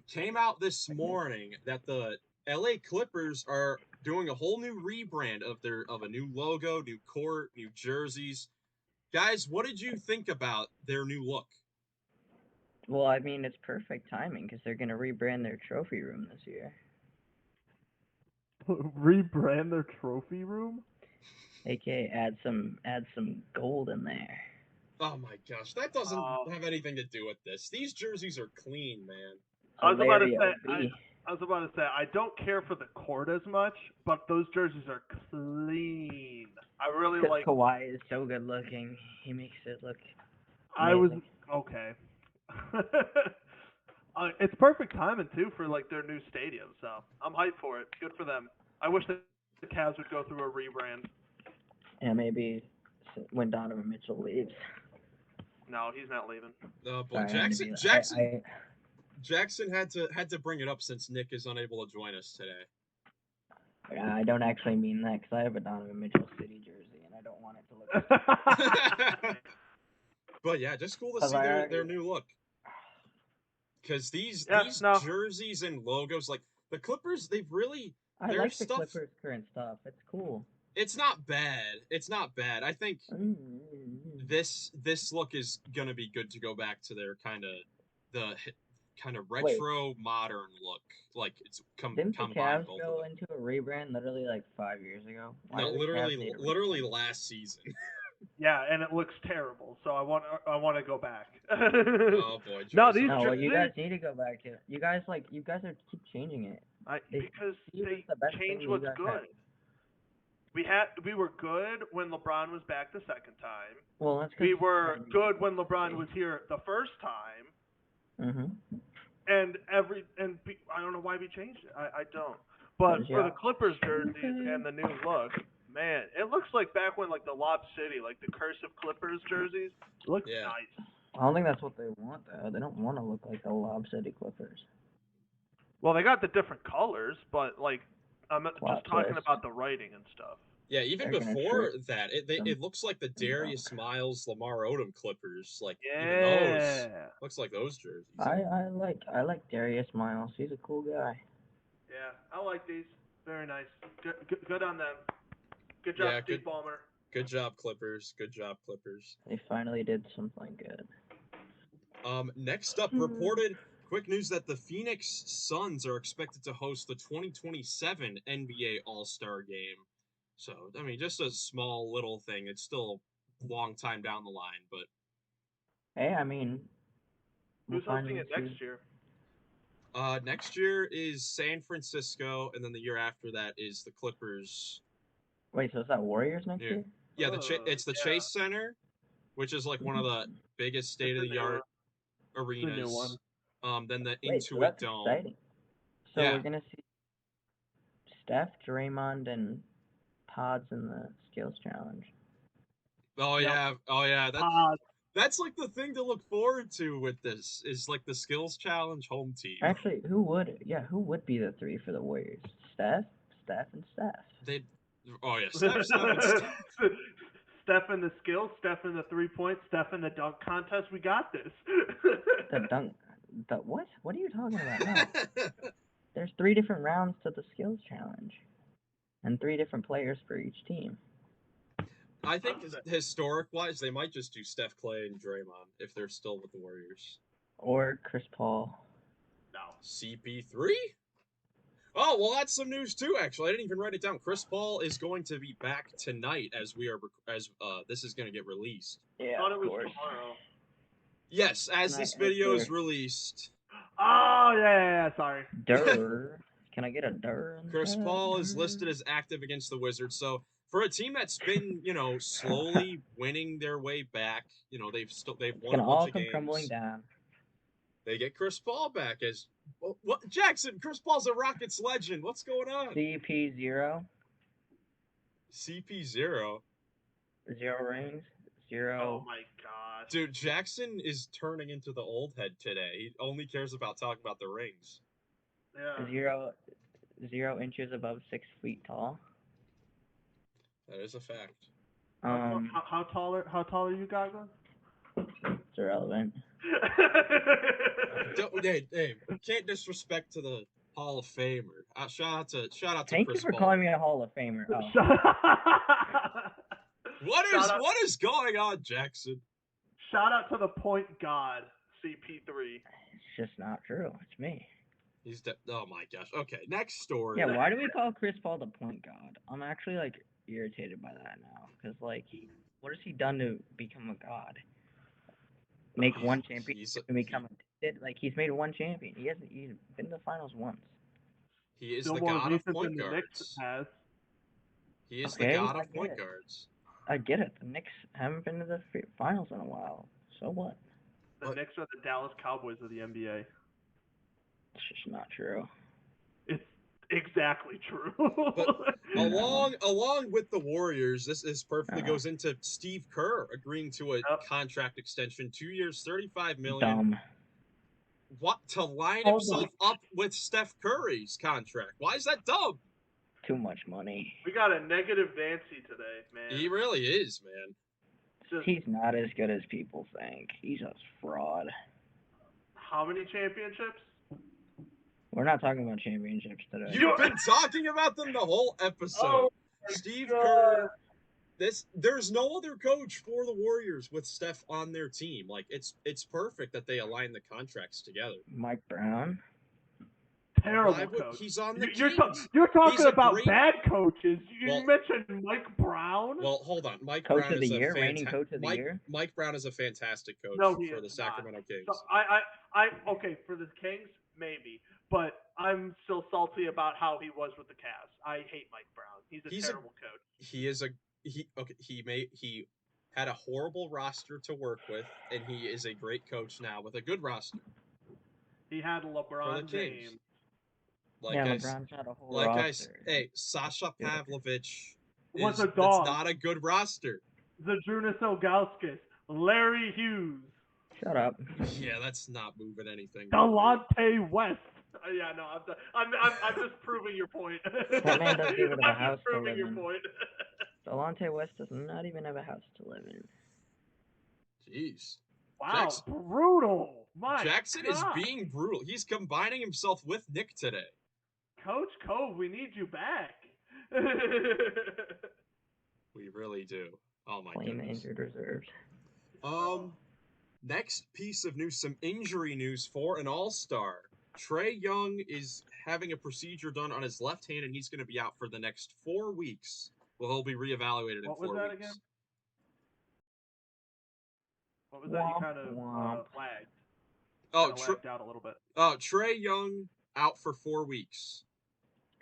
came out this morning that the LA Clippers are doing a whole new rebrand of a new logo, new court, new jerseys. Guys, what did you think about their new look? Well, I mean, it's perfect timing because they're gonna rebrand their trophy room this year. Rebrand their trophy room? AKA add some gold in there. Oh my gosh, that doesn't Uh, have anything to do with this. These jerseys are clean, man. I A was about to Larry say OB. I was about to say I don't care for the court as much, but those jerseys are clean. I really Because like. Kawhi is so good looking, he makes it look I was amazing. okay. It's perfect timing too for like their new stadium, so I'm hyped for it. Good for them. I wish the Cavs would go through a rebrand. Yeah, maybe when Donovan Mitchell leaves. No, he's not leaving. Oh boy, Sorry, I had to Jackson be. Jackson Jackson had to bring it up since Nick is unable to join us today. I don't actually mean that because I have a Donovan Mitchell City jersey and I don't want it to look. But yeah, just cool to Because see I their already. new look. Because these No. jerseys and logos, like the Clippers, I their like the stuff. Clippers' current stuff. It's cool. It's not bad. It's not bad. I think Mm-hmm. this look is gonna be good to go back to their the kind of Wait, retro modern look. Like it's didn't the combine Cavs both of go them. into a rebrand literally like 5 years ago? Why No, do the Cavs need a literally rebrand? last season. Yeah, and it looks terrible, so I want to go back. Oh boy, No, joys these of No, well, you jerseys, guys need to go back to. You guys are keep changing it. They because see it as they the best thing change you what's guys have. good. We were good when LeBron was back the second time. Well, that's because We were good when LeBron was here the first time, Mm-hmm. I don't know why we changed it. I don't. But for the Yeah. Clippers jerseys and the new look, man, it looks like back when like the Lob City, like the cursive Clippers jerseys, looks Yeah. nice. I don't think that's what they want though. They don't want to look like the Lob City Clippers. Well, they got the different colors, but like I'm just Plot talking twist. about the writing and stuff. Yeah, even They're gonna before trick that, them. it looks like the Darius Miles, Lamar Odom Clippers. Like even those Yeah, looks like those jerseys. I like Darius Miles. He's a cool guy. yeah, I like these. Very nice. Good on them. Good job, Yeah, Steve Ballmer. good job Clippers. Good job Clippers. They finally did something good. Next up, reported quick news that the Phoenix Suns are expected to host the 2027 NBA All-Star Game. So, I mean, just a small little thing. It's still a long time down the line, but Hey, I mean, we'll Who's hosting finally it see. next year? next year is San Francisco, and then the year after that is the Clippers. Wait, so is that Warriors next Yeah, year? yeah. It's the Yeah, Chase Center, which is like one of the biggest it's state of a the new art one. It's a new arenas. one. Then the Wait, so Intuit that's Dome. exciting. So Yeah. we're gonna see Steph, Draymond, and Pods in the skills challenge. Oh Yep. yeah. Oh yeah. Pod. That's like the thing to look forward to with this is like the skills challenge home team. Actually, who would be the three for the Warriors? Steph, and Steph. They. Oh yeah. Steph, and Steph. Steph in the skills, Steph in the 3 point, Steph in the dunk contest. We got this. The dunk. The what? What are you talking about? No, there's 3 different rounds to the skills challenge, and 3 different players for each team. I think historic wise, they might just do Steph, Clay, and Draymond if they're still with the Warriors. Or Chris Paul. No. CP3? Oh well, that's some news too. Actually, I didn't even write it down. Chris Paul is going to be back tonight as this is going to get released. Yeah, Thought it of was course. tomorrow. Yes, as Tonight this as video their is released, Oh yeah. Sorry. Durr. Can I get a Durr in the Chris chat? Paul is listed as active against the Wizards. So for a team that's been, slowly winning their way back, they've It's won a gonna bunch all of come crumbling games. down. They get Chris Paul back as what Jackson, Chris Paul's a Rockets legend. What's going on? CP0, CP0. 0 rings, Oh 0. my gosh. Dude, Jackson is turning into the old head today. He only cares about talking about the rings. Yeah. 0 inches above 6 feet tall. That is a fact. How tall are you, Gaga? It's irrelevant. Hey, can't disrespect to the Hall of Famer. Shout out to Thank Chris you for Paul. calling me a Hall of Famer. Oh. What is going on, Jackson? Shout out to the point god, CP3. It's just not true. It's me. Oh my gosh. Okay, next story. Yeah, why do we call Chris Paul the point god? I'm actually like irritated by that now because like, what has he done to become a god? Make one championship and become addicted? Like he's made one champion. He's been to the finals once. He is Still the more god of recent point than the Knicks guards. has. He is the Okay, god I of get point it. guards. I get it. The Knicks haven't been to the finals in a while. So what? The Knicks are the Dallas Cowboys of the NBA. It's just not true. It's exactly true. But along with the Warriors, this perfectly No. goes into Steve Kerr agreeing to a contract extension, 2 years, $35 million. Dumb. What to line himself up with Steph Curry's contract? Why is that dumb? Too much money. We got a negative Nancy today, man. He really is, man. He's not as good as people think. He's a fraud. How many championships? We're not talking about championships today. You've been talking about them the whole episode. Steve Kerr. There's no other coach for the Warriors with Steph on their team. Like it's perfect that they align the contracts together. Mike Brown. Terrible coach. He's on the You're talking about bad coaches. You mentioned Mike Brown. Well, hold on. Mike coach Brown of the is year, reigning coach of the year. Mike Brown is a fantastic coach for the Sacramento Kings. So okay, for the Kings maybe, but I'm still salty about how he was with the Cavs. I hate Mike Brown. He's a terrible coach. He had a horrible roster to work with, and he is a great coach now with a good roster. He had LeBron James. LeBron's not a whole roster. Sasha Pavlovich was a dog. That's not a good roster. Zydrunas Ilgauskas, Larry Hughes. Shut up. Yeah, that's not moving anything. Delonte West. Yeah, no, I'm just proving your point. That man doesn't even have a house to live in. I'm just proving your point. Delonte West does not even have a house to live in. Jeez. Wow, brutal. My Jackson God. is being brutal. He's combining himself with Nick today. Coach Cove, we need you back. We really do. Oh my Claim goodness. injured reserves. Next piece of news, some injury news for an all-star. Trae Young is having a procedure done on his left hand, and he's going to be out for the next 4 weeks. Well, he'll be reevaluated in 4 weeks. What was that again? What was that? You kind of lagged. Lagged out a little bit. Oh, Trae Young out for 4 weeks.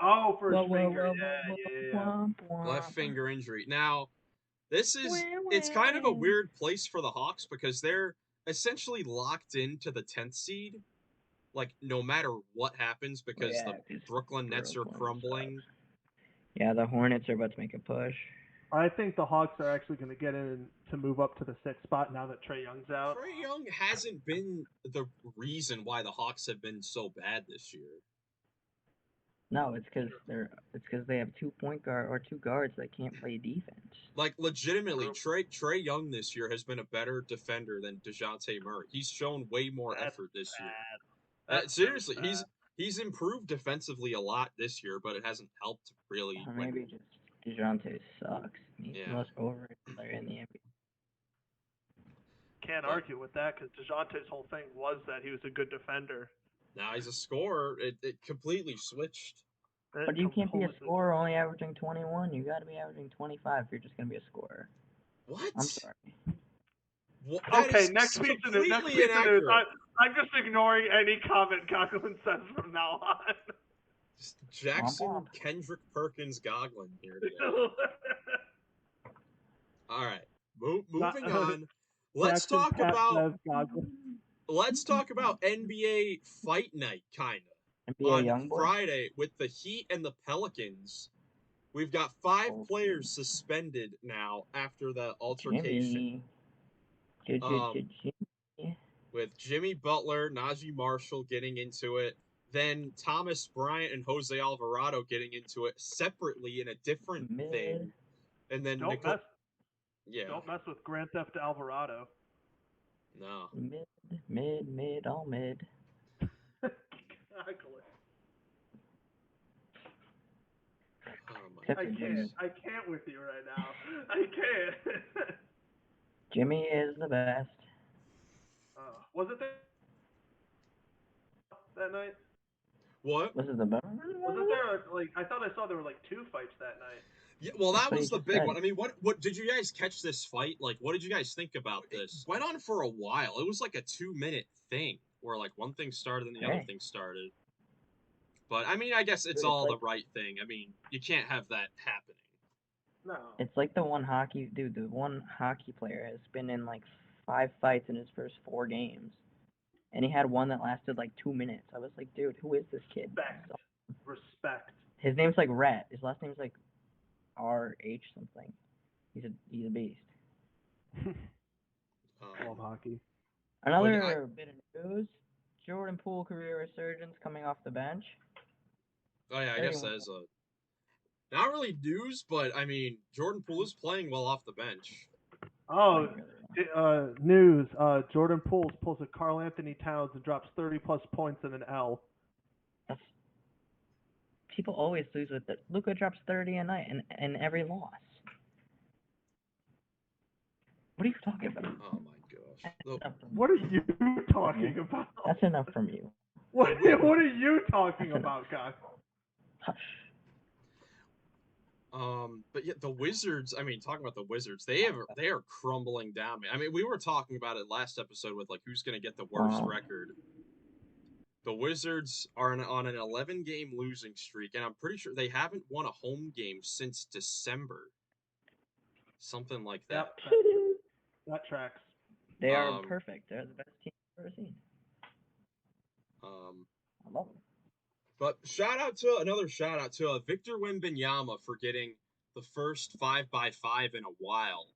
Oh, for his finger. Yeah. Left finger injury. Now, it's kind of a weird place for the Hawks because they're essentially locked into the 10th seed. Like, no matter what happens, because the Brooklyn Nets are crumbling. Yeah, the Hornets are about to make a push. I think the Hawks are actually going to get in to move up to the 6th spot now that Trae Young's out. Trae Young hasn't been the reason why the Hawks have been so bad this year. No, it's because they have 2 point guard or 2 guards that can't play defense. Like legitimately, Trae Young this year has been a better defender than DeJounte Murray. He's shown way more effort this year. Seriously, he's improved defensively a lot this year, but it hasn't helped really. Or maybe just DeJounte sucks. He's the most overrated player in the NBA. Can't argue with that because DeJounte's whole thing was that he was a good defender. Now he's a scorer. It completely switched. But you can't be a scorer only averaging 21. You got to be averaging 25 if you're just going to be a scorer. What? I'm sorry. Okay, next piece of news. I'm just ignoring any comment Coughlin says from now on. Just Jackson Kendrick Perkins Goglin here today. All right, moving on. Let's talk about NBA Fight Night, kind of. On Friday with the Heat and the Pelicans. We've got 5 players suspended now after the altercation. With Jimmy Butler, Najee Marshall getting into it, then Thomas Bryant and Jose Alvarado getting into it separately in a different thing. And then Don't mess with Grand Theft Alvarado. No. Mid, all mid. Except for Jimmy. I can't with you right now. I can't. Jimmy is the best. Was it that night? What? Was it the best? Wasn't there like I thought I saw there were like 2 fights that night. Yeah, well, that That's what was he the just big said. one. I mean, what did you guys catch this fight? Like, what did you guys think about this? It went on for a while. It was like a 2-minute thing where like one thing started and the other thing started. But I mean, I guess it's all the right thing. I mean, you can't have that happening. No. It's like the one hockey player has been in like 5 fights in his first 4 games. And he had one that lasted like 2 minutes. I was like, dude, who is this kid? Respect. His name's like Rhett. His last name's like RH something. He's a beast. Love hockey. Another bit of news: Jordan Poole career resurgence coming off the bench. Oh yeah, I guess that is not really news, but I mean, Jordan Poole is playing well off the bench. Oh, news. Jordan Poole pulls a Karl Anthony Towns and drops 30+ points in an L. People always lose with it. Luka drops 30 a night in every loss. What are you talking about? Oh my gosh. What are you talking about? That's enough from you. What are you talking about, guys? Hush. But yeah, the Wizards. I mean, talking about the Wizards, they are crumbling down. I mean, we were talking about it last episode with like who's going to get the worst record. The Wizards are on an 11-game losing streak, and I'm pretty sure they haven't won a home game since December. Something like that. Yep, that tracks. They are perfect. They're the best team I've ever seen. I love them. But another shout out to Victor Wembanyama for getting the first 5x5 in a while.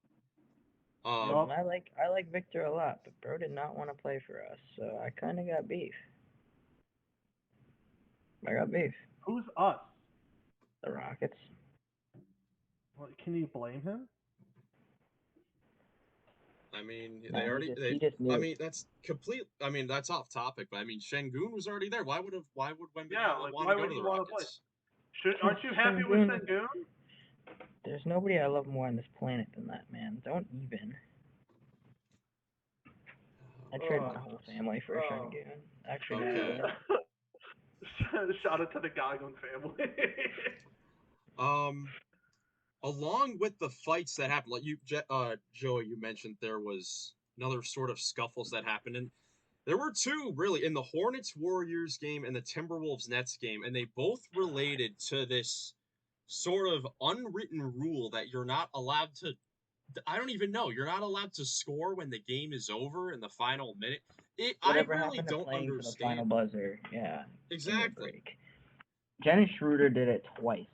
I like Victor a lot, but bro did not want to play for us, so I kind of got beef. Who's us? The Rockets. Well, can you blame him? I mean, that's complete. I mean, that's off topic, but I mean, Şengün was already there. Why would Wembanyama want to go to the Rockets? Aren't you happy with Şengün? There's nobody I love more on this planet than that man. Don't even. I'd trade my whole family for Şengün. Actually, okay. Shout out to the Gagun family. Along with the fights that happened, like Joey, you mentioned there was another sort of scuffles that happened, and there were 2 really in the Hornets Warriors game and the Timberwolves Nets game, and they both related to this sort of unwritten rule that you're not allowed to. I don't even know. You're not allowed to score when the game is over in the final minute. Whatever I really happened to don't playing understand. for the final buzzer? Yeah. Exactly. Dennis Schroeder did it twice,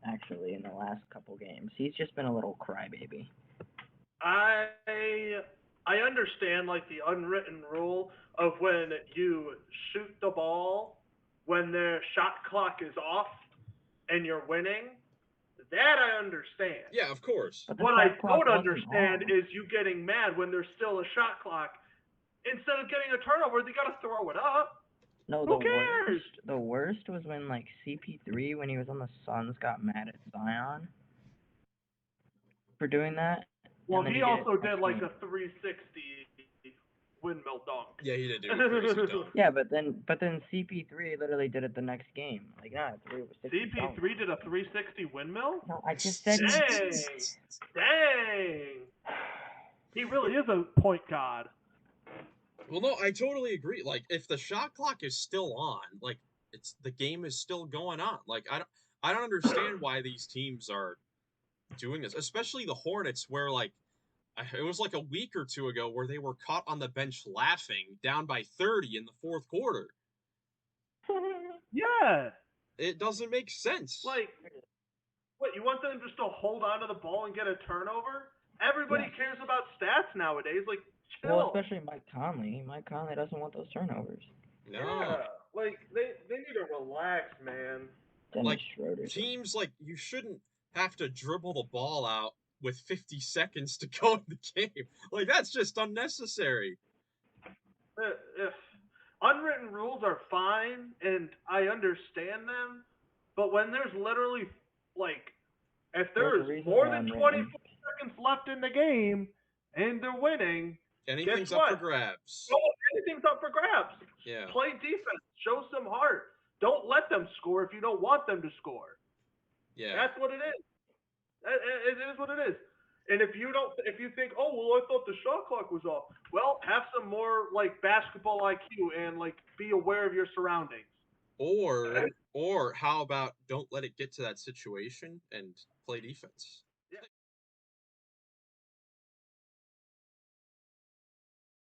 actually, in the last couple games. He's just been a little crybaby. I understand like the unwritten rule of when you shoot the ball when the shot clock is off and you're winning. That I understand. Yeah, of course. What I don't understand is you getting mad when there's still a shot clock. Instead of getting a turnover, they gotta throw it up. No, Who cares? The worst was when like CP3, when he was on the Suns, got mad at Zion for doing that. Well, he also did like a 360 windmill dunk. Yeah, he did do a crazy dunk. Yeah, but then CP3 literally did it the next game. Like, nah, CP3 did a 360 windmill? No, I just said. Dang. He really is a point god. Well, no, I totally agree. Like, if the shot clock is still on, like, the game is still going on. Like, I don't understand why these teams are doing this, especially the Hornets, where like it was like a week or 2 ago where they were caught on the bench laughing down by 30 in the 4th quarter. Yeah. It doesn't make sense. Like, what, you want them just to hold on to the ball and get a turnover? Everybody cares about stats nowadays. Like, chill. Well, especially Mike Conley. Mike Conley doesn't want those turnovers. No. Yeah. Like, they need to relax, man. Dennis Schroeder. Teams, like, you shouldn't have to dribble the ball out with 50 seconds to go in the game. Like, that's just unnecessary. Unwritten rules are fine, and I understand them, but when there's literally, like, If There's a there's reason more they're than unwritten. 24 seconds left in the game and they're winning, Anything's guess up what? for grabs. Oh, anything's up for grabs. Yeah. Play defense. Show some heart. Don't let them score if you don't want them to score. Yeah. That's what it is. It is what it is. And if you think, oh well, I thought the shot clock was off. Well, have some more like basketball IQ and like be aware of your surroundings. Or how about don't let it get to that situation and play defense.